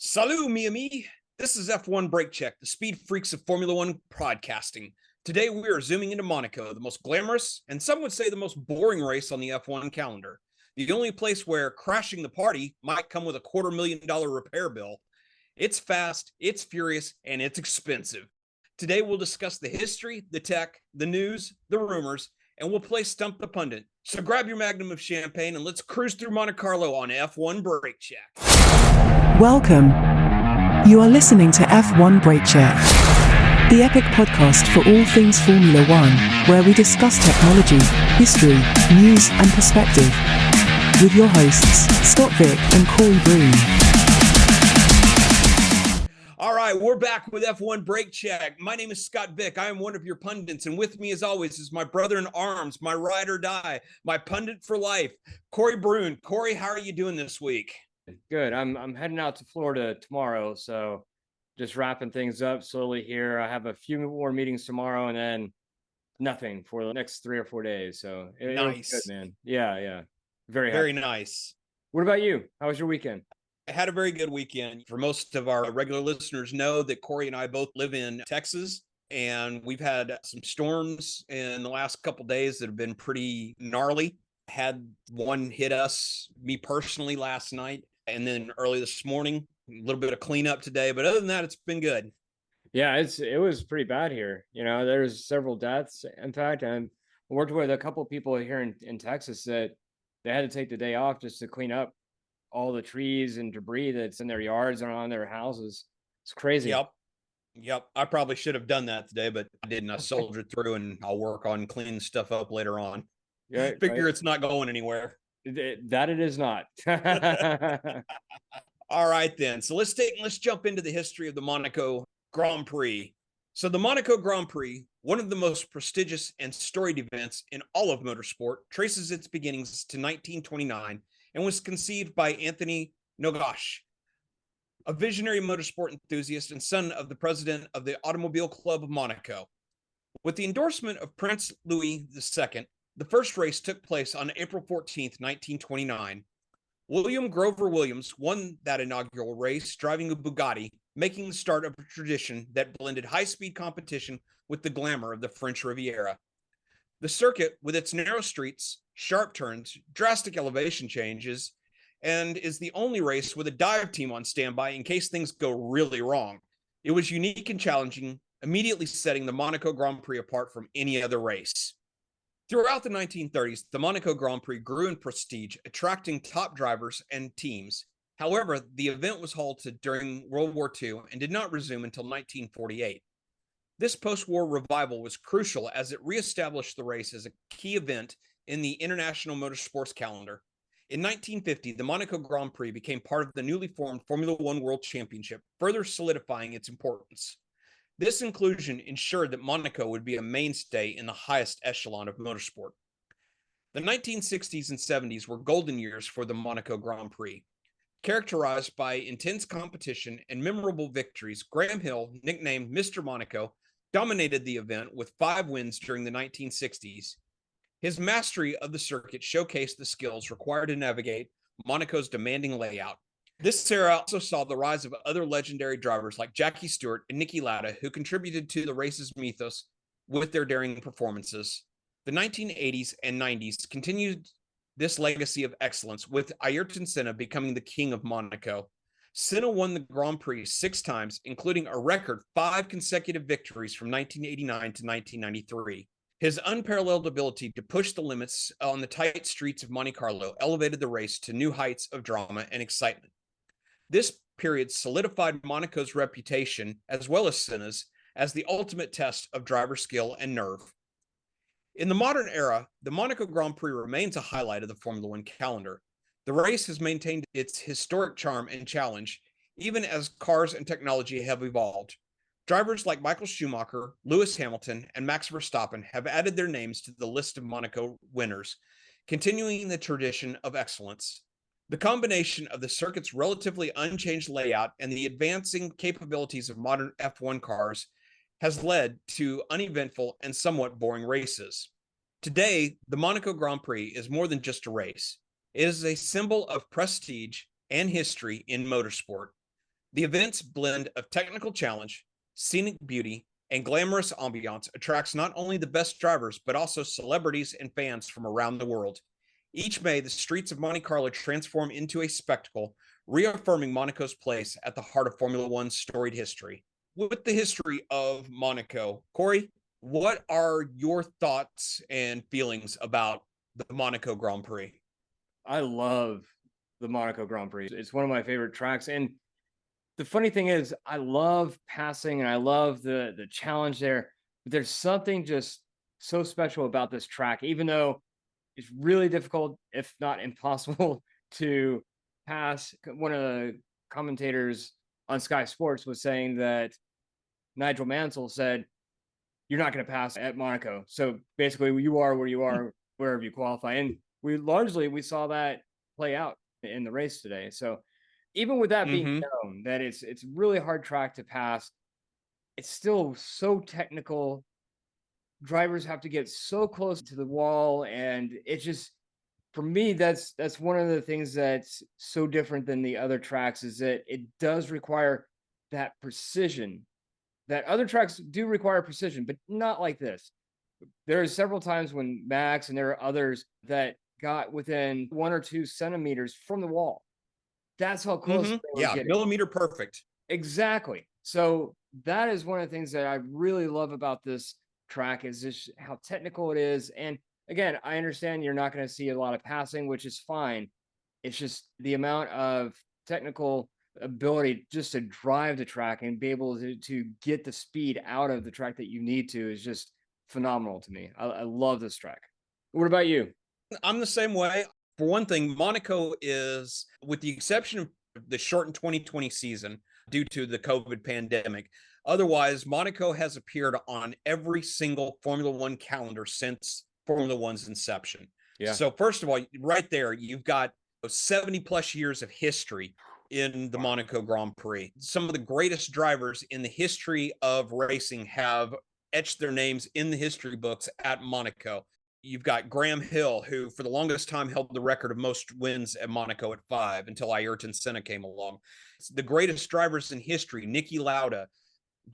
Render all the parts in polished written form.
Salut, mi ami. This is F1 Brake Check, the speed freaks of Formula One broadcasting. Today we are zooming into Monaco, the most glamorous and some would say the most boring race on the F1 calendar. The only place where crashing the party might come with a $250,000 repair bill. It's fast, it's furious, and it's expensive. Today we'll discuss the history, the tech, the news, the rumors, and we'll play Stump the Pundit. So grab your magnum of champagne and let's cruise through Monte Carlo on F1 Brake Check. Welcome. You are listening to F1 Brake Check, the epic podcast for all things Formula One, where we discuss technology, history, news, and perspective. With your hosts, Scott Vick and Corey Broom. All right, we're back with F1 Brake Check. My name is Scott Vick. I am one of your pundits, and with me, as always, is my brother in arms, my ride or die, my pundit for life, Corey Broom. Corey, how are you doing this week? Good. I'm heading out to Florida tomorrow, so just wrapping things up slowly here. I have a few more meetings tomorrow, and then nothing for the next 3 or 4 days. So Nice, good, man. Yeah. Very very happy. nice. What about you? How was your weekend? I had a very good weekend. For most of our regular listeners know that Corey and I both live in Texas, and we've had some storms in the last couple days that have been pretty gnarly. Had one hit us, me personally, last night, and then early this morning. A little bit of cleanup today, but other than that, it's been good. Yeah, it was pretty bad here. There's several deaths. In fact, I worked with a couple people here in Texas that they had to take the day off just to clean up all the trees and debris that's in their yards and on their houses. It's crazy. Yep. I probably should have done that today, but I didn't. I soldiered through, and I'll work on cleaning stuff up later on. Yeah, Figure it's not going anywhere. That it is not. All right, then. So let's jump into the history of the Monaco Grand Prix. So the Monaco Grand Prix, one of the most prestigious and storied events in all of motorsport, traces its beginnings to 1929 and was conceived by Anthony Nogache, a visionary motorsport enthusiast and son of the president of the Automobile Club of Monaco. With the endorsement of Prince Louis II, the first race took place on April 14th, 1929. William Grover Williams won that inaugural race, driving a Bugatti, making the start of a tradition that blended high-speed competition with the glamour of the French Riviera. The circuit, with its narrow streets, sharp turns, drastic elevation changes, and is the only race with a dive team on standby in case things go really wrong. It was unique and challenging, immediately setting the Monaco Grand Prix apart from any other race. Throughout the 1930s, the Monaco Grand Prix grew in prestige, attracting top drivers and teams. However, the event was halted during World War II and did not resume until 1948. This post-war revival was crucial as it reestablished the race as a key event in the international motorsports calendar. In 1950, the Monaco Grand Prix became part of the newly formed Formula One World Championship, further solidifying its importance. This inclusion ensured that Monaco would be a mainstay in the highest echelon of motorsport. The 1960s and 70s were golden years for the Monaco Grand Prix. Characterized by intense competition and memorable victories, Graham Hill, nicknamed Mr. Monaco, dominated the event with 5 wins during the 1960s. His mastery of the circuit showcased the skills required to navigate Monaco's demanding layout. This era also saw the rise of other legendary drivers like Jackie Stewart and Niki Lauda, who contributed to the race's mythos with their daring performances. The 1980s and 90s continued this legacy of excellence, with Ayrton Senna becoming the king of Monaco. Senna won the Grand Prix 6 times, including a record 5 consecutive victories from 1989 to 1993. His unparalleled ability to push the limits on the tight streets of Monte Carlo elevated the race to new heights of drama and excitement. This period solidified Monaco's reputation, as well as Senna's, as the ultimate test of driver skill and nerve. In the modern era, the Monaco Grand Prix remains a highlight of the Formula One calendar. The race has maintained its historic charm and challenge, even as cars and technology have evolved. Drivers like Michael Schumacher, Lewis Hamilton, and Max Verstappen have added their names to the list of Monaco winners, continuing the tradition of excellence. The combination of the circuit's relatively unchanged layout and the advancing capabilities of modern F1 cars has led to uneventful and somewhat boring races. Today, the Monaco Grand Prix is more than just a race. It is a symbol of prestige and history in motorsport. The event's blend of technical challenge, scenic beauty, and glamorous ambiance attracts not only the best drivers, but also celebrities and fans from around the world. Each May, the streets of Monte Carlo transform into a spectacle, reaffirming Monaco's place at the heart of Formula One's storied history. With the history of Monaco, Corey, what are your thoughts and feelings about the Monaco Grand Prix? I love the Monaco Grand Prix. It's one of my favorite tracks. And the funny thing is, I love passing and I love the challenge there. But there's something just so special about this track, even though it's really difficult, if not impossible, to pass. One of the commentators on Sky Sports was saying that Nigel Mansell said, "You're not going to pass at Monaco." So basically, you are where you are wherever you qualify, and we saw that play out in the race today. So even with that being known, that it's really hard track to pass, it's still so technical. Drivers have to get so close to the wall, and it's just, for me, that's one of the things that's so different than the other tracks, is that it does require that precision that other tracks do require precision, but not like this. There are several times when Max and there are others that got within 1 or 2 centimeters from the wall. That's how close they were Yeah, getting. millimeter perfect. Exactly. So that is one of the things that I really love about this track, is just how technical it is. And again, I understand you're not going to see a lot of passing, which is fine. It's just the amount of technical ability just to drive the track and be able to get the speed out of the track that you need to is just phenomenal to me. I love this track. What about you? I'm the same way. For one thing, Monaco is, with the exception of the shortened 2020 season due to the COVID pandemic, otherwise, Monaco has appeared on every single Formula One calendar since Formula One's inception. Yeah. So, first of all, right there, you've got 70 plus years of history in the Monaco Grand Prix. Some of the greatest drivers in the history of racing have etched their names in the history books at Monaco. You've got Graham Hill, who for the longest time held the record of most wins at Monaco at 5 until Ayrton Senna came along. It's the greatest drivers in history, Niki Lauda,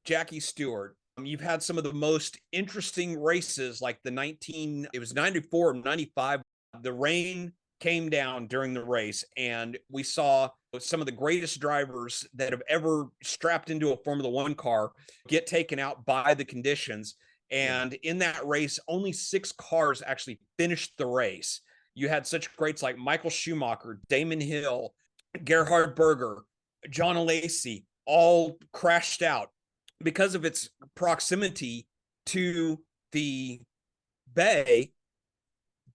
Jackie Stewart. You've had some of the most interesting races, like it was 94 or 95. The rain came down during the race, and we saw some of the greatest drivers that have ever strapped into a Formula One car get taken out by the conditions. And in that race, only 6 cars actually finished the race. You had such greats like Michael Schumacher, Damon Hill, Gerhard Berger, John Alesi, all crashed out because of its proximity to the bay.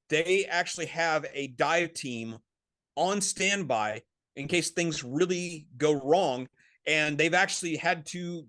They actually have a dive team on standby in case things really go wrong. And they've actually had to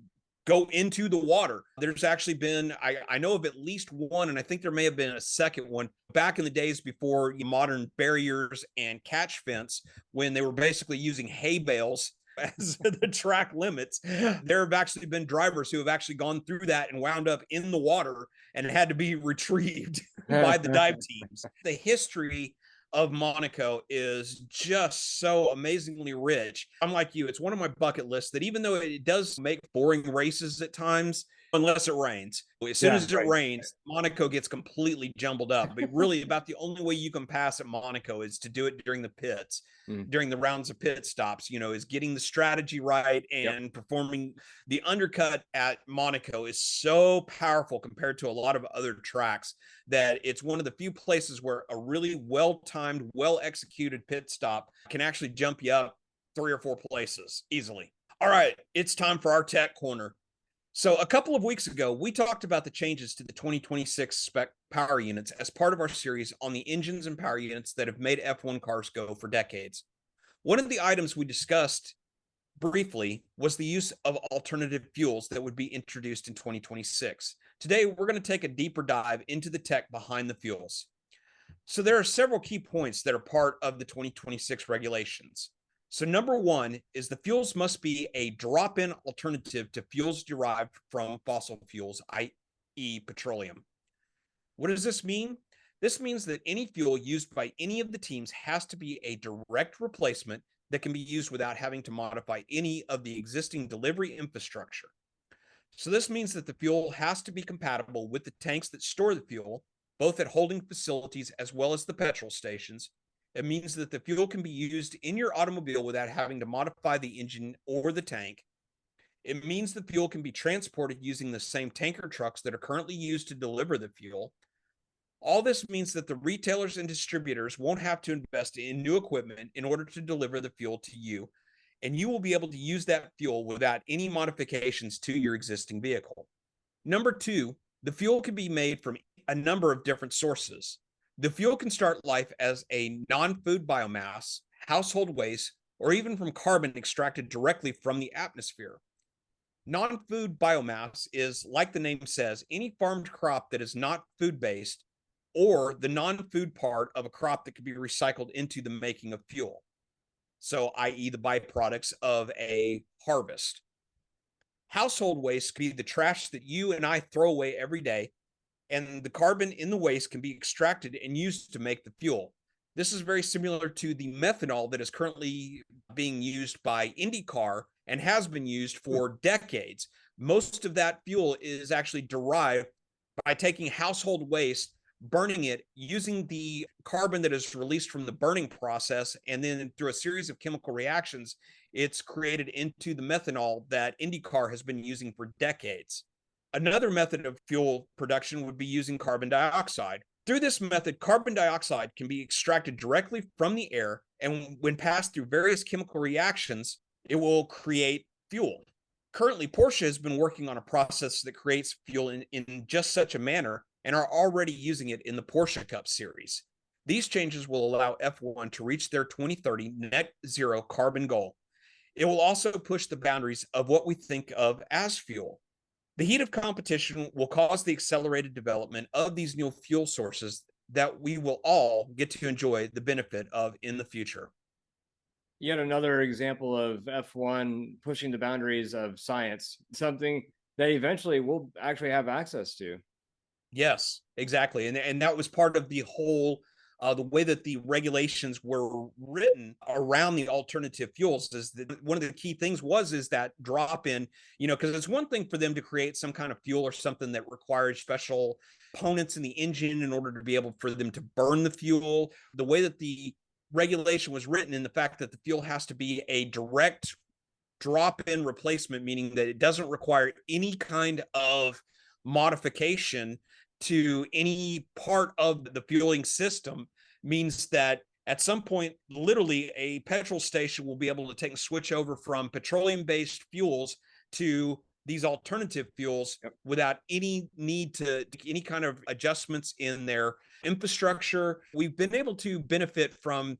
go into the water. There's actually been, I know of at least one, and I think there may have been a second one back in the days before modern barriers and catch fence, when they were basically using hay bales as the track limits. There have actually been drivers who have actually gone through that and wound up in the water and had to be retrieved by the dive teams. The history of Monaco is just so amazingly rich. I'm like you, it's one of my bucket lists that, even though it does make boring races at times, unless it rains. As soon as it rains, Monaco gets completely jumbled up. But really, about the only way you can pass at Monaco is to do it during the pits, during the rounds of pit stops, is getting the strategy right and performing. The undercut at Monaco is so powerful compared to a lot of other tracks that it's one of the few places where a really well-timed, well-executed pit stop can actually jump you up 3 or 4 places easily. All right, it's time for our tech corner. So a couple of weeks ago, we talked about the changes to the 2026 spec power units as part of our series on the engines and power units that have made F1 cars go for decades. One of the items we discussed briefly was the use of alternative fuels that would be introduced in 2026. Today, we're going to take a deeper dive into the tech behind the fuels. So there are several key points that are part of the 2026 regulations. So number one is the fuels must be a drop-in alternative to fuels derived from fossil fuels, i.e. petroleum. What does this mean? This means that any fuel used by any of the teams has to be a direct replacement that can be used without having to modify any of the existing delivery infrastructure. So this means that the fuel has to be compatible with the tanks that store the fuel, both at holding facilities as well as the petrol stations. It means that the fuel can be used in your automobile without having to modify the engine or the tank. It means the fuel can be transported using the same tanker trucks that are currently used to deliver the fuel. All this means that the retailers and distributors won't have to invest in new equipment in order to deliver the fuel to you, and you will be able to use that fuel without any modifications to your existing vehicle. Number two, the fuel can be made from a number of different sources. The fuel can start life as a non-food biomass, household waste, or even from carbon extracted directly from the atmosphere. Non-food biomass is, like the name says, any farmed crop that is not food-based or the non-food part of a crop that can be recycled into the making of fuel. So, i.e. the byproducts of a harvest. Household waste can be the trash that you and I throw away every day, and the carbon in the waste can be extracted and used to make the fuel. This is very similar to the methanol that is currently being used by IndyCar and has been used for decades. Most of that fuel is actually derived by taking household waste, burning it, using the carbon that is released from the burning process, and then through a series of chemical reactions, it's created into the methanol that IndyCar has been using for decades. Another method of fuel production would be using carbon dioxide. Through this method, carbon dioxide can be extracted directly from the air, and when passed through various chemical reactions, it will create fuel. Currently, Porsche has been working on a process that creates fuel in just such a manner and are already using it in the Porsche Cup series. These changes will allow F1 to reach their 2030 net zero carbon goal. It will also push the boundaries of what we think of as fuel. The heat of competition will cause the accelerated development of these new fuel sources that we will all get to enjoy the benefit of in the future. Yet another example of F1 pushing the boundaries of science, something that eventually we'll actually have access to. Yes, exactly. And that was part of the whole the way that the regulations were written around the alternative fuels. Is that one of the key things is that drop in, because it's one thing for them to create some kind of fuel or something that requires special components in the engine in order to be able for them to burn the fuel. The way that the regulation was written, and the fact that the fuel has to be a direct drop-in replacement, meaning that it doesn't require any kind of modification to any part of the fueling system, means that at some point, literally a petrol station will be able to take and switch over from petroleum-based fuels to these alternative fuels without any need to any kind of adjustments in their infrastructure. We've been able to benefit from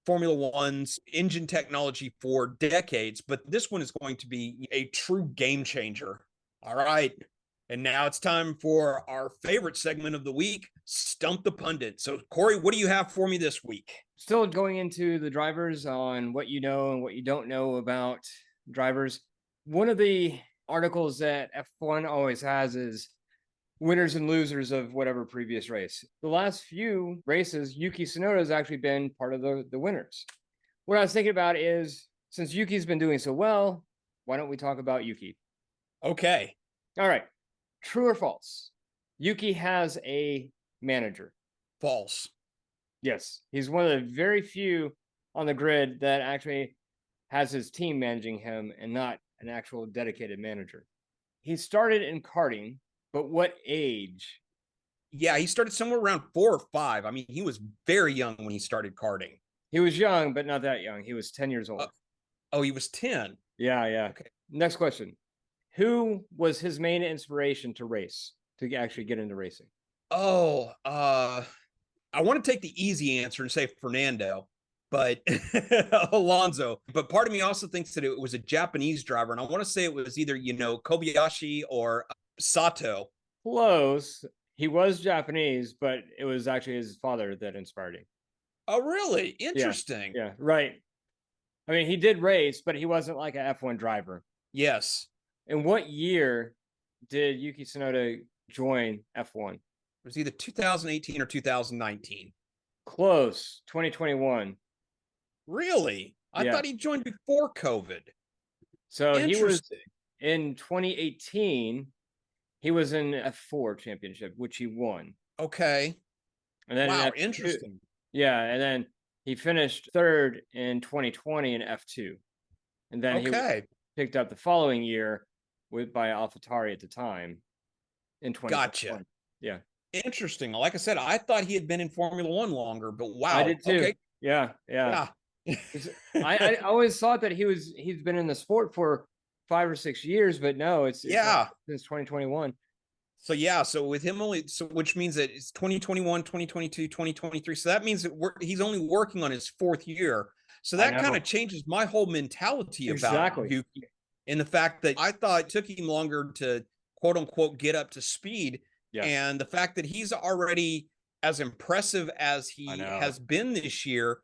Formula One's engine technology for decades, but this one is going to be a true game changer. All right. And now it's time for our favorite segment of the week, Stump the Pundit. So, Corey, what do you have for me this week? Still going into the drivers on what you know and what you don't know about drivers. One of the articles that F1 always has is winners and losers of whatever previous race. The last few races, Yuki Tsunoda has actually been part of the winners. What I was thinking about is, since Yuki's been doing so well, why don't we talk about Yuki? Okay. All right. True or false? Yuki has a manager. False. Yes. He's one of the very few on the grid that actually has his team managing him and not an actual dedicated manager. He started in karting, but what age? Yeah, he started somewhere around 4 or 5. I mean, he was very young when he started karting. He was young, but not that young. He was 10 years old. Oh, he was 10. Yeah. Okay. Next question. Who was his main inspiration to race, to actually get into racing? Oh, I want to take the easy answer and say Fernando, but Alonso. But part of me also thinks that it was a Japanese driver, and I want to say it was either, Kobayashi or Sato. Close. He was Japanese, but it was actually his father that inspired him. Oh, really? Interesting. Yeah, right. I mean, he did race, but he wasn't like an F1 driver. Yes. In what year did Yuki Tsunoda join F1? It was either 2018 or 2019. Close. 2021. Really? I thought he joined before COVID. So he was Interesting. in 2018. He was in F4 championship, which he won. Okay. And then in Wow, F2, interesting. yeah, and then he finished third in 2020 in F2, and then he was Okay. picked up the following year by AlphaTauri at the time in Gotcha. 2021. Yeah, Interesting. Like I said, I thought he had been in Formula One longer, but I wow. did too. Okay. Yeah. 'Cause I always thought that he's been in the sport for 5 or 6 years, but no, it's Yeah. since 2021. So with him which means that it's 2021, 2022, 2023. So that means that he's only working on his fourth year. So that kind of changes my whole mentality about Yuki, in the fact that I thought it took him longer to quote unquote get up to speed. Yeah. And the fact that he's already as impressive as he has been this year.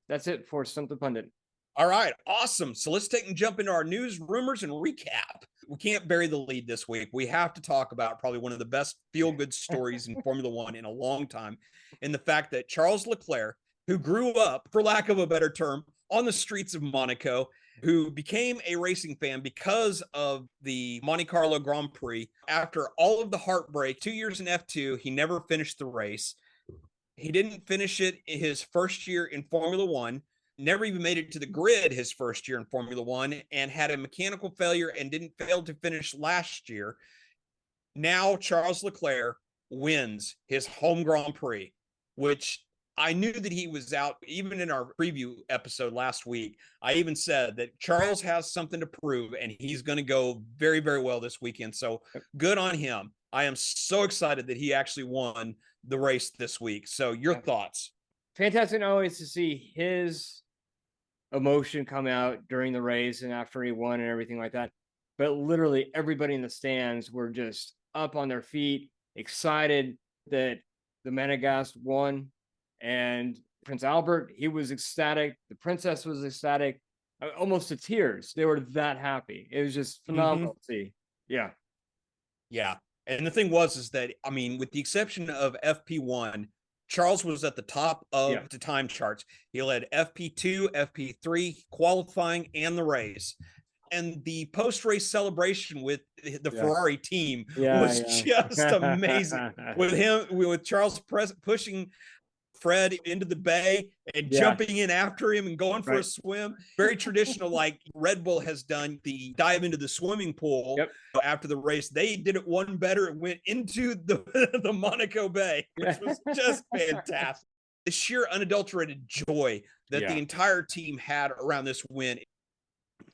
That's it for Stump the Pundit. All right, awesome. So let's take and jump into our news, rumors, and recap. We can't bury the lead this week. We have to talk about probably one of the best feel-good stories in Formula One in a long time, in the fact that Charles Leclerc, who grew up, for lack of a better term, on the streets of Monaco, who became a racing fan because of the Monte Carlo Grand Prix, after all of the heartbreak, 2 years in F2, he never finished the race. He didn't finish it in his first year in Formula One. Never even made it to the grid his first year in Formula One, and had a mechanical failure and didn't fail to finish last year. Now Charles Leclerc wins his home Grand Prix, which I knew that he was out. Even in our preview episode last week, I even said that Charles has something to prove and he's going to go very, very well this weekend. So good on him. I am so excited that he actually won the race this week. So your thoughts? Fantastic always to see his emotion come out during the race and after he won and everything like that. But literally everybody in the stands were just up on their feet, excited that the Monegasque won. And Prince Albert, he was ecstatic. The princess was ecstatic, almost to tears. They were that happy. It was just phenomenal to see. Yeah. Yeah. And the thing is that, I mean, with the exception of FP1, Charles was at the top of the time charts. He led FP2, FP3, qualifying, and the race. And the post-race celebration with the Ferrari team was just amazing. With Charles pushing Fred into the bay and jumping in after him and going for a swim. Very traditional, like Red Bull has done the dive into the swimming pool after the race. They did it one better and went into the Monaco Bay, which was just fantastic. The sheer unadulterated joy that the entire team had around this win.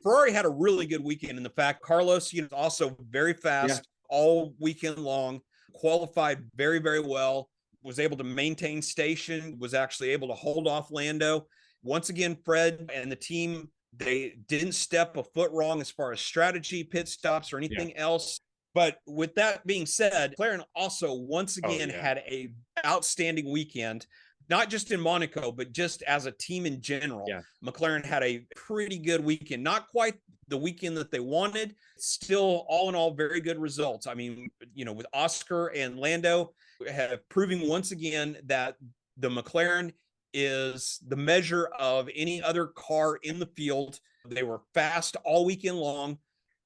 Ferrari had a really good weekend in the fact Carlos, also very fast all weekend long, qualified very, very well. Was able to maintain station, was actually able to hold off Lando. Once again, Fred and the team, they didn't step a foot wrong as far as strategy, pit stops, or anything else. But with that being said, McLaren also once again had a outstanding weekend, not just in Monaco, but just as a team in general. McLaren had a pretty good weekend, not quite the weekend that they wanted. Still, all in all, very good results. I mean, with Oscar and Lando, have proving once again that the McLaren is the measure of any other car in the field. They were fast all weekend long.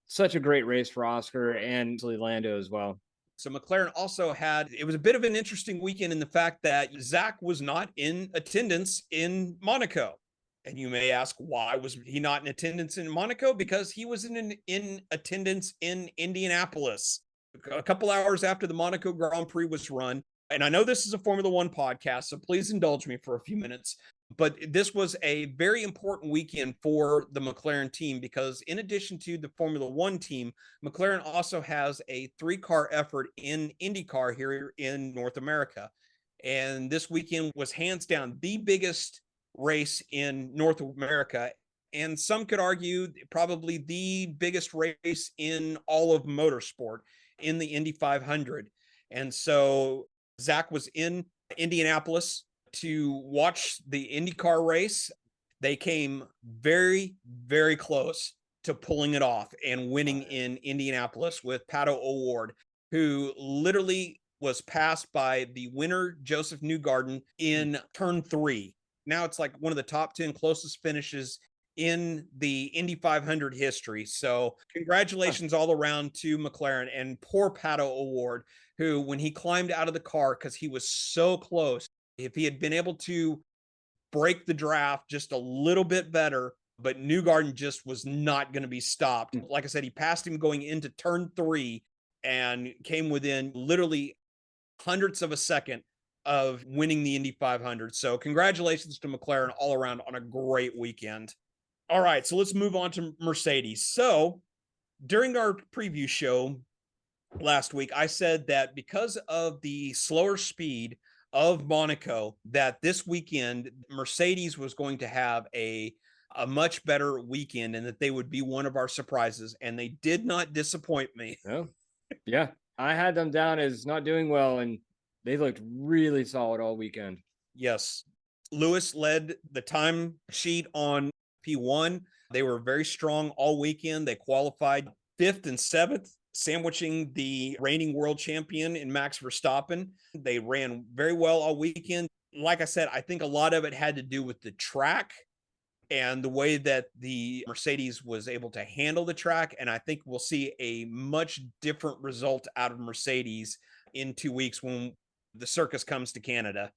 Such a great race for Oscar and Lando as well. So McLaren also it was a bit of an interesting weekend in the fact that Zach was not in attendance in Monaco. And you may ask, why was he not in attendance in Monaco? Because he was in attendance in Indianapolis a couple hours after the Monaco Grand Prix was run. And I know this is a Formula One podcast, so please indulge me for a few minutes. But this was a very important weekend for the McLaren team because in addition to the Formula One team, McLaren also has a 3-car effort in IndyCar here in North America. And this weekend was hands down the biggest race in North America. And some could argue probably the biggest race in all of motorsport in the Indy 500. And so Zach was in Indianapolis to watch the IndyCar race. They came very, very close to pulling it off and winning in Indianapolis with Pato O'Ward, who literally was passed by the winner, Joseph Newgarden, in turn 3. Now it's like one of the top 10 closest finishes in the Indy 500 history. So congratulations all around to McLaren, and poor Pato O'Ward, who, when he climbed out of the car, because he was so close, if he had been able to break the draft just a little bit better, but Newgarden just was not going to be stopped. Like I said, he passed him going into turn 3 and came within literally hundredths of a second of winning the Indy 500. So congratulations to McLaren all around on a great weekend. All right, so let's move on to Mercedes. So during our preview show last week, I said that because of the slower speed of Monaco, that this weekend Mercedes was going to have a much better weekend and that they would be one of our surprises, and they did not disappoint me. Oh, yeah. I had them down as not doing well, and they looked really solid all weekend. Yes. Lewis led the time sheet on P1. They were very strong all weekend. They qualified 5th and 7th, sandwiching the reigning world champion in Max Verstappen. They ran very well all weekend. Like I said, I think a lot of it had to do with the track and the way that the Mercedes was able to handle the track. And I think we'll see a much different result out of Mercedes in 2 weeks when the circus comes to Canada.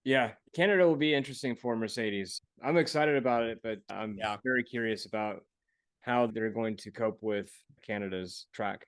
Yeah, Canada will be interesting for Mercedes. I'm excited about it, but I'm very curious about how they're going to cope with Canada's track.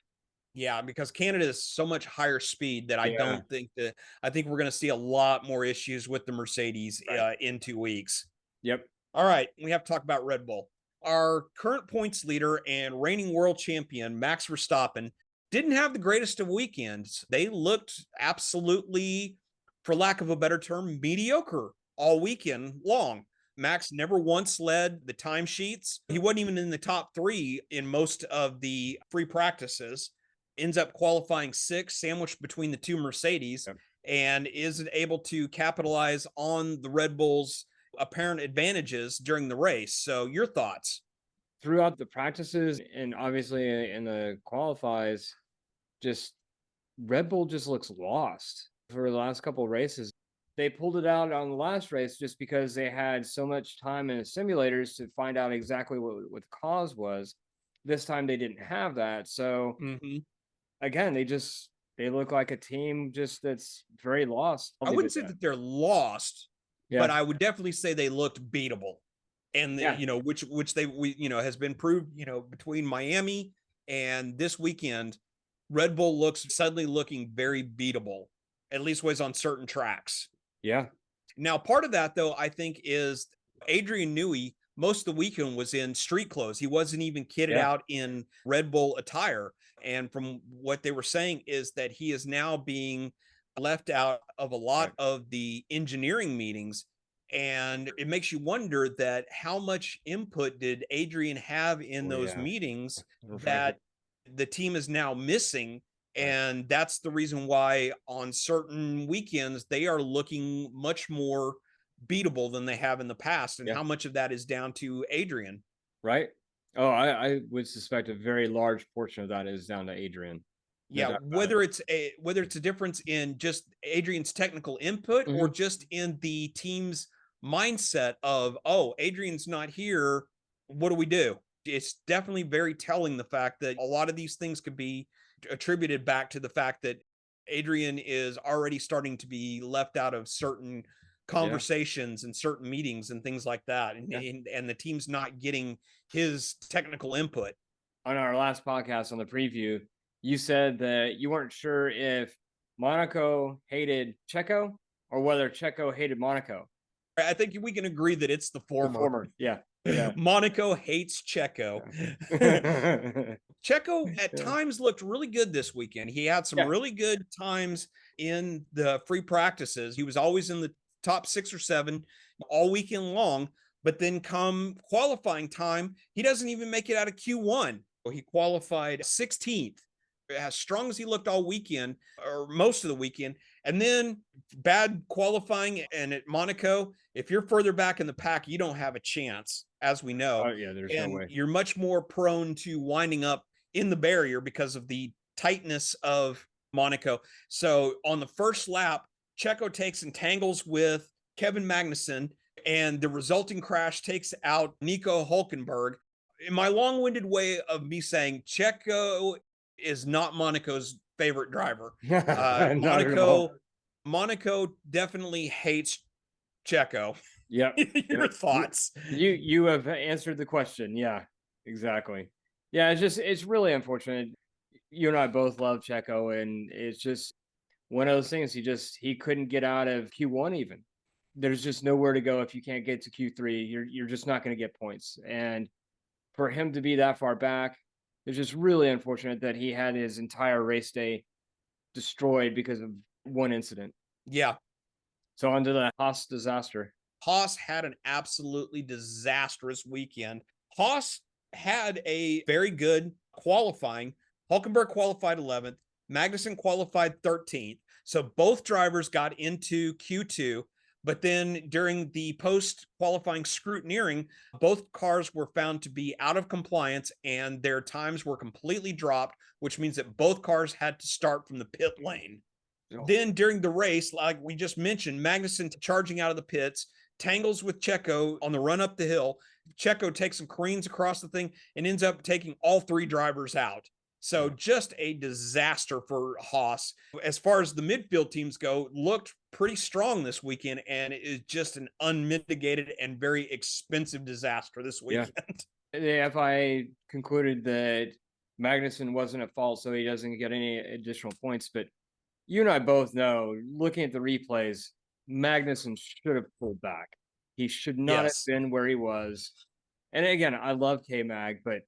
Yeah, because Canada is so much higher speed that I don't think that I think we're going to see a lot more issues with the Mercedes in 2 weeks. Yep. All right, we have to talk about Red Bull. Our current points leader and reigning world champion, Max Verstappen, didn't have the greatest of weekends. They looked absolutely, for lack of a better term, mediocre all weekend long. Max never once led the timesheets. He wasn't even in the top 3 in most of the free practices. Ends up qualifying 6th, sandwiched between the 2 Mercedes, and isn't able to capitalize on the Red Bull's apparent advantages during the race. So your thoughts? Throughout the practices and obviously in the qualifies, just Red Bull just looks lost for the last couple of races. They pulled it out on the last race just because they had so much time in the simulators to find out exactly what the cause was. This time they didn't have that. So again, they look like a team just that's very lost. I wouldn't say that they're lost, but I would definitely say they looked beatable. And which has been proved, between Miami and this weekend, Red Bull looks suddenly looking very beatable, at least was on certain tracks. Yeah. Now, part of that, though, I think is Adrian Newey, most of the weekend was in street clothes. He wasn't even kitted out in Red Bull attire. And from what they were saying is that he is now being left out of a lot of the engineering meetings. And it makes you wonder that how much input did Adrian have in those meetings that the team is now missing. And that's the reason why on certain weekends, they are looking much more beatable than they have in the past. And how much of that is down to Adrian? Right. Oh, I would suspect a very large portion of that is down to Adrian. Yeah, whether it's a difference in just Adrian's technical input or just in the team's mindset of, oh, Adrian's not here, what do we do? It's definitely very telling, the fact that a lot of these things could be attributed back to the fact that Adrian is already starting to be left out of certain conversations and certain meetings and things like that. And the team's not getting his technical input. On our last podcast on the preview, you said that you weren't sure if Monaco hated Checo or whether Checo hated Monaco. I think we can agree that it's the former. The former. Yeah. Monaco hates Checo. Checo at times looked really good this weekend. He had some really good times in the free practices. He was always in the top 6 or 7 all weekend long, but then come qualifying time, he doesn't even make it out of Q1. He qualified 16th, as strong as he looked all weekend or most of the weekend. And then bad qualifying. And at Monaco, if you're further back in the pack, you don't have a chance, as we know. There's and no way. You're much more prone to winding up in the barrier because of the tightness of Monaco. So on the first lap, Checo takes and tangles with Kevin Magnussen and the resulting crash takes out Nico Hulkenberg. In my long-winded way of me saying, Checo is not Monaco's favorite driver. Not at all. Monaco definitely hates Checo. Yep. Your Yep. thoughts? You have answered the question. Yeah, exactly. Yeah, it's really unfortunate. You and I both love Checo, and it's just one of those things. He couldn't get out of Q1 even. There's just nowhere to go if you can't get to Q3. You're just not going to get points. And for him to be that far back, it's just really unfortunate that he had his entire race day destroyed because of one incident. Yeah. So on to the Haas disaster. Haas had an absolutely disastrous weekend. Haas had a very good qualifying. Hulkenberg qualified 11th. Magnussen qualified 13th. So both drivers got into Q2. But then during the post-qualifying scrutineering, both cars were found to be out of compliance and their times were completely dropped, which means that both cars had to start from the pit lane. Oh. Then during the race, like we just mentioned, Magnussen charging out of the pits, tangles with Checo on the run up the hill. Checo takes some careens across the thing and ends up taking all three drivers out. So just a disaster for Haas. As far as the midfield teams go, looked pretty strong this weekend, and it is just an unmitigated and very expensive disaster this weekend. Yeah. The FIA concluded that Magnussen wasn't at fault, so he doesn't get any additional points. But you and I both know, looking at the replays, Magnussen should have pulled back. He should not have been where he was. And again, I love K-Mag, but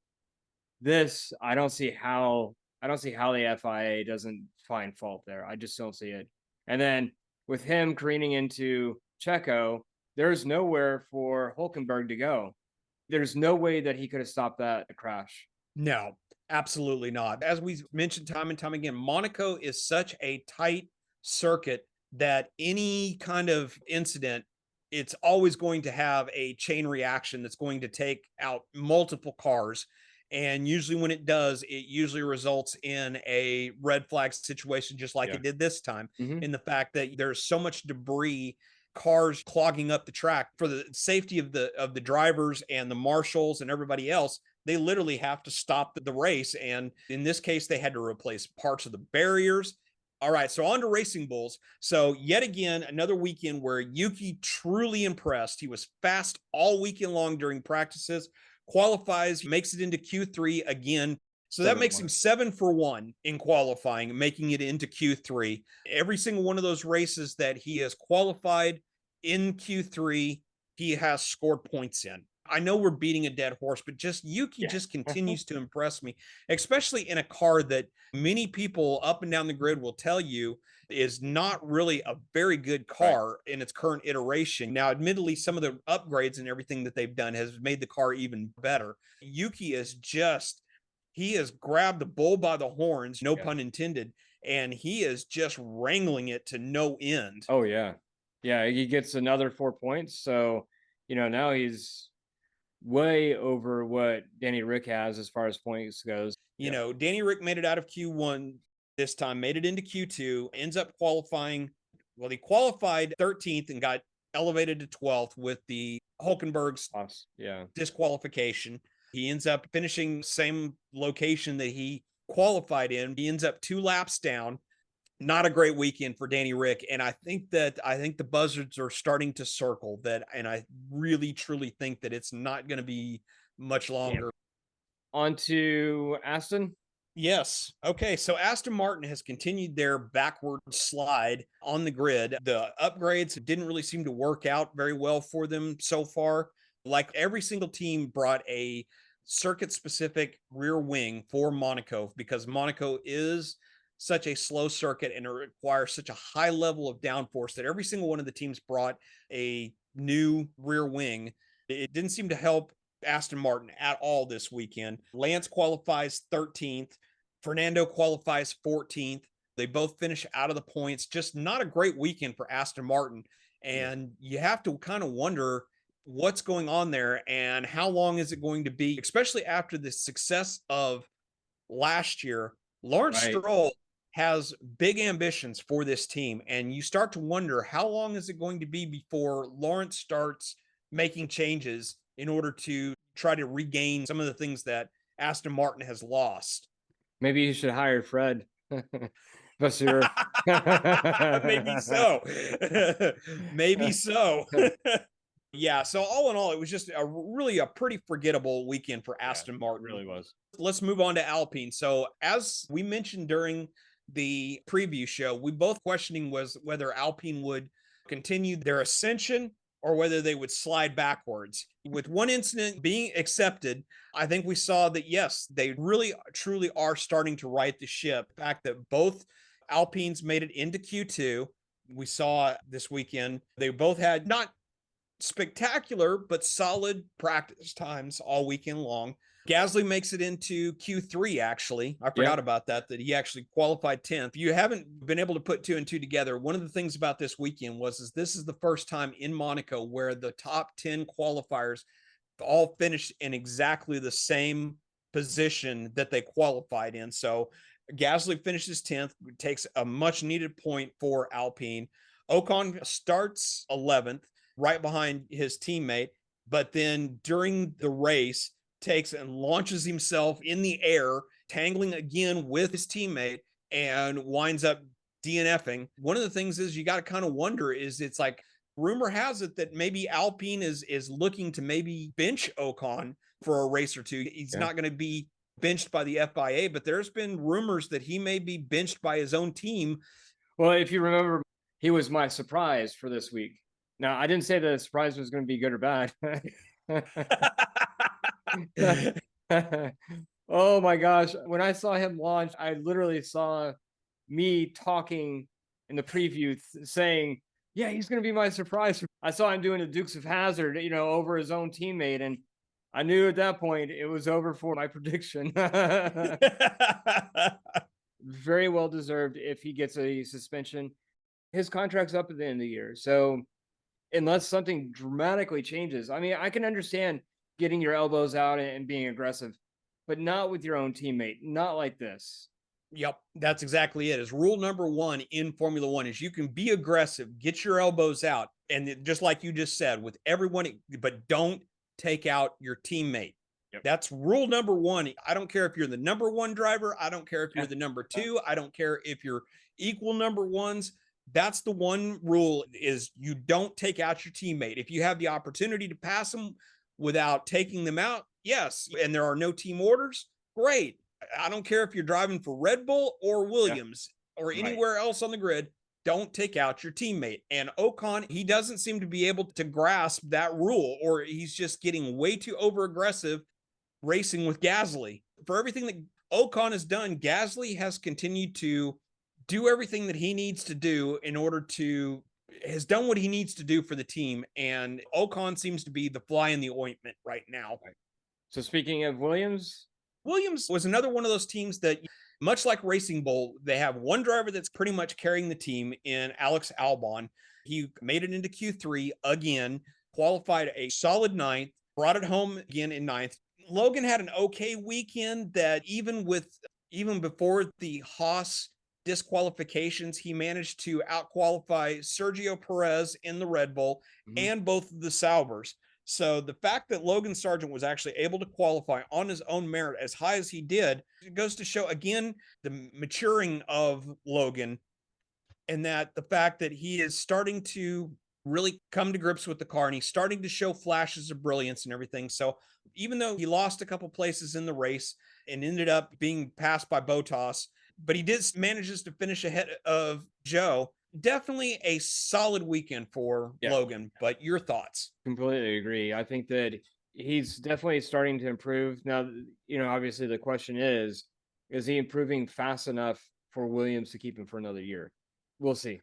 this, I don't see how the FIA doesn't find fault there. I just don't see it. And then with him careening into Checo, there's nowhere for Hulkenberg to go. There's no way that he could have stopped that crash. No, absolutely not. As we mentioned time and time again, Monaco is such a tight circuit that any kind of incident, it's always going to have a chain reaction that's going to take out multiple cars. And usually when it does, it usually results in a red flag situation, just like it did this time, in the fact that there's so much debris, cars clogging up the track. For the safety of the drivers and the marshals and everybody else, they literally have to stop the race. And in this case, they had to replace parts of the barriers. All right, so on to Racing Bulls. So yet again, another weekend where Yuki truly impressed. He was fast all weekend long during practices, qualifies, makes it into Q3 again. So that makes him 7 for 1 in qualifying, making it into Q3. Every single one of those races that he has qualified in Q3, he has scored points in. I know we're beating a dead horse, but just Yuki just continues to impress me, especially in a car that many people up and down the grid will tell you is not really a very good car in its current iteration. Now, admittedly, some of the upgrades and everything that they've done has made the car even better. Yuki is just, he has grabbed the bull by the horns, no pun intended, and he is just wrangling it to no end. Oh, yeah. Yeah, he gets another 4 points. So, now he's way over what Danny Rick has as far as points goes. Danny Rick made it out of Q1 this time, made it into Q2, ends up qualifying. Well, he qualified 13th and got elevated to 12th with the Hulkenberg's disqualification. He ends up finishing same location that he qualified in. He ends up 2 laps down. Not a great weekend for Danny Rick. And I think the buzzards are starting to circle that. And I really, truly think that it's not going to be much longer. On to Aston. Yes. Okay. So Aston Martin has continued their backward slide on the grid. The upgrades didn't really seem to work out very well for them so far. Like every single team brought a circuit specific rear wing for Monaco, because Monaco is such a slow circuit and it requires such a high level of downforce that every single one of the teams brought a new rear wing. It didn't seem to help Aston Martin at all this weekend. Lance qualifies 13th. Fernando qualifies 14th. They both finish out of the points. Just not a great weekend for Aston Martin. And you have to kind of wonder what's going on there and how long is it going to be, especially after the success of last year. Lawrence Stroll has big ambitions for this team. And you start to wonder, how long is it going to be before Lawrence starts making changes in order to try to regain some of the things that Aston Martin has lost? Maybe you should hire Fred. Vasseur. Maybe so. Maybe so. Yeah. So all in all, it was just a pretty forgettable weekend for Aston Martin. It really was. Let's move on to Alpine. So as we mentioned during the preview show, we both questioning was whether Alpine would continue their ascension or whether they would slide backwards. With one incident being accepted, I think we saw that, yes, they really truly are starting to right the ship. The fact that both Alpines made it into Q2, we saw this weekend. They both had not spectacular, but solid practice times all weekend long. Gasly makes it into Q3, actually. I forgot about that he actually qualified 10th. If you haven't been able to put 2 and 2 together, one of the things about this weekend was this is the first time in Monaco where the top 10 qualifiers all finished in exactly the same position that they qualified in. So Gasly finishes 10th, takes a much needed point for Alpine. Ocon starts 11th, right behind his teammate, but then during the race takes and launches himself in the air, tangling again with his teammate, and winds up DNFing. One of the things is you got to kind of wonder, is it's like, rumor has it that maybe Alpine is looking to maybe bench Ocon for a race or two. He's not going to be benched by the FIA, but there's been rumors that he may be benched by his own team. Well, if you remember, he was my surprise for this week. Now, I didn't say the surprise was going to be good or bad. Oh my gosh. When I saw him launch, I literally saw me talking in the preview saying, yeah, he's going to be my surprise. I saw him doing the Dukes of Hazzard, over his own teammate. And I knew at that point it was over for my prediction. Very well deserved if he gets a suspension. His contract's up at the end of the year. So unless something dramatically changes, I mean, I can understand getting your elbows out and being aggressive, but not with your own teammate, not like this. Yep, that's exactly it. Is rule number 1 in Formula One is you can be aggressive, get your elbows out, and just like you just said, with everyone, but don't take out your teammate. Yep. That's rule number 1. I don't care if you're the number 1 driver. I don't care if you're the number 2. I don't care if you're equal number 1s. That's the one rule, is you don't take out your teammate. If you have the opportunity to pass them without taking them out, yes, and there are no team orders, great. I don't care if you're driving for Red Bull or Williams or anywhere else on the grid, don't take out your teammate. And Ocon, he doesn't seem to be able to grasp that rule, or he's just getting way too over aggressive racing with Gasly. For everything that Ocon has done, Gasly has continued to do everything that he needs to do has done what he needs to do for the team. And Ocon seems to be the fly in the ointment right now. So speaking of Williams was another one of those teams that, much like Racing Bull, they have one driver that's pretty much carrying the team in Alex Albon. He made it into Q3 again, qualified a solid 9th, brought it home again in 9th. Logan had an okay weekend that even before the Haas disqualifications, he managed to outqualify Sergio Perez in the Red Bull and both of the Saubers. So the fact that Logan Sargent was actually able to qualify on his own merit as high as he did, it goes to show again the maturing of Logan, and that the fact that he is starting to really come to grips with the car, and he's starting to show flashes of brilliance and everything. So even though he lost a couple places in the race and ended up being passed by Bottas, but he manages to finish ahead of Joe. Definitely a solid weekend for Logan, but your thoughts? Completely agree. I think that he's definitely starting to improve. Now, obviously the question is he improving fast enough for Williams to keep him for another year? We'll see.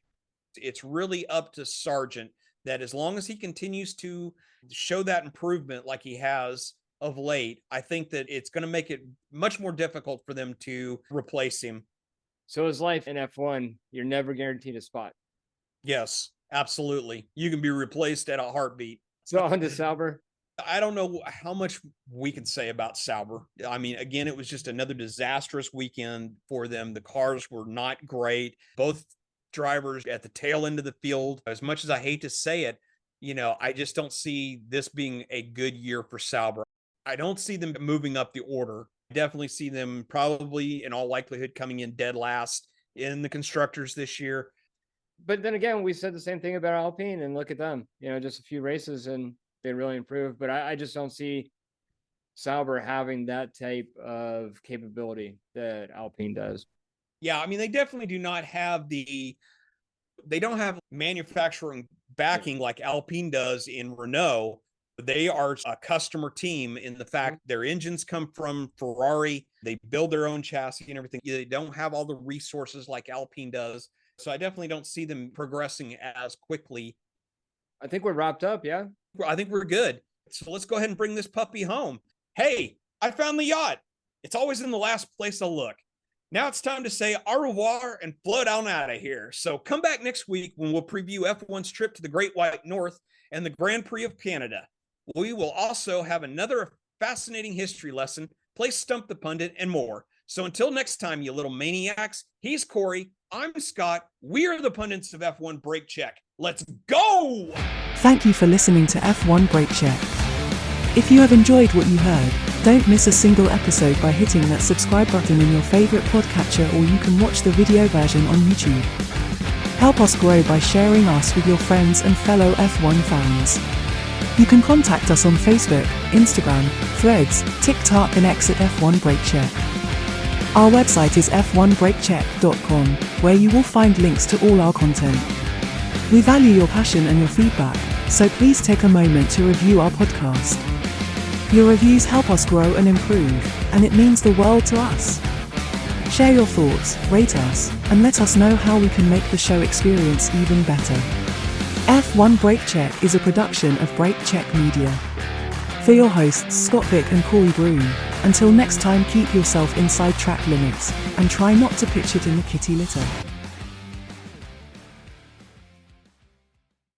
It's really up to Sargent, that as long as he continues to show that improvement like he has of late, I think that it's going to make it much more difficult for them to replace him. So is life in F1. You're never guaranteed a spot. Yes, absolutely. You can be replaced at a heartbeat. So on to Sauber. I don't know how much we can say about Sauber. I mean, again, it was just another disastrous weekend for them. The cars were not great. Both drivers at the tail end of the field. As much as I hate to say it, I just don't see this being a good year for Sauber. I don't see them moving up the order. I definitely see them probably, in all likelihood, coming in dead last in the constructors this year. But then again, we said the same thing about Alpine, and look at them. Just a few races and they really improved. But I just don't see Sauber having that type of capability that Alpine does. Yeah, I mean, they definitely do not have they don't have manufacturing backing like Alpine does in Renault. They are a customer team in the fact their engines come from Ferrari. They build their own chassis and everything. They don't have all the resources like Alpine does. So I definitely don't see them progressing as quickly. I think we're wrapped up, yeah? I think we're good. So let's go ahead and bring this puppy home. Hey, I found the yacht. It's always in the last place I look. Now it's time to say au revoir and float on out of here. So come back next week when we'll preview F1's trip to the Great White North and the Grand Prix of Canada. We will also have another fascinating history lesson, play Stump the Pundit, and more. So until next time, you little maniacs, he's Corey, I'm Scott, we are the pundits of F1 Brake Check. Let's go! Thank you for listening to F1 Brake Check. If you have enjoyed what you heard, don't miss a single episode by hitting that subscribe button in your favorite podcatcher, or you can watch the video version on YouTube. Help us grow by sharing us with your friends and fellow F1 fans. You can contact us on Facebook, Instagram, Threads, TikTok and X at F1 Brake Check. Our website is f1brakecheck.com, where you will find links to all our content. We value your passion and your feedback, so please take a moment to review our podcast. Your reviews help us grow and improve, and it means the world to us. Share your thoughts, rate us, and let us know how we can make the show experience even better. F1 Brake Check is a production of Brake Check Media. For your hosts Scott Vick and Corey Broom, until next time, keep yourself inside track limits, and try not to pitch it in the kitty litter.